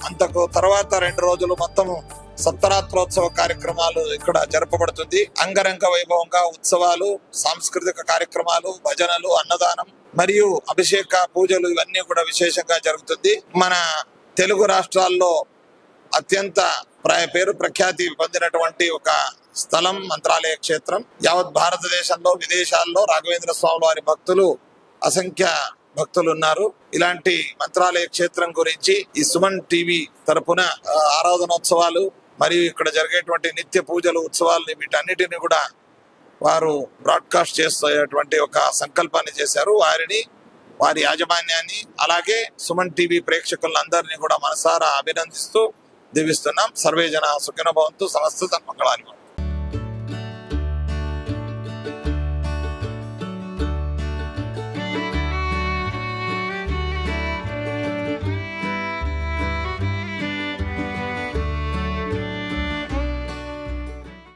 అంతకు తర్వాత 2 రోజులు మొత్తము సప్తరాత్రోత్సవ కార్యక్రమాలు ఇక్కడ జరపబడుతుంది. అంగరంగ వైభవంగా ఉత్సవాలు, సాంస్కృతిక కార్యక్రమాలు, భజనలు, అన్నదానం మరియు అభిషేక పూజలు ఇవన్నీ కూడా విశేషంగా జరుగుతుంది. మన తెలుగు రాష్ట్రాల్లో అత్యంత పేరు ప్రఖ్యాతి పొందినటువంటి ఒక స్థలం మంత్రాలయ క్షేత్రం. యావత్ భారతదేశంలో, విదేశాల్లో రాఘవేంద్ర స్వామి వారి భక్తులు అసంఖ్య భక్తులు ఉన్నారు. ఇలాంటి మంత్రాలయ క్షేత్రం గురించి ఈ సుమన్ టీవీ తరపున ఆరాధనోత్సవాలు మరియు ఇక్కడ జరిగేటువంటి నిత్య పూజలు, ఉత్సవాలు వీటన్నిటిని కూడా వారు బ్రాడ్కాస్ట్ చేసేటువంటి ఒక సంకల్పాన్ని చేశారు. వారి యాజమాన్యాన్ని అలాగే సుమన్ టీవీ ప్రేక్షకులందరినీ కూడా మనసారా అభినందిస్తూ దీవిస్తున్నాం. సర్వే జన సుఖినో భవంతు. సమస్త సన్మంగళాని.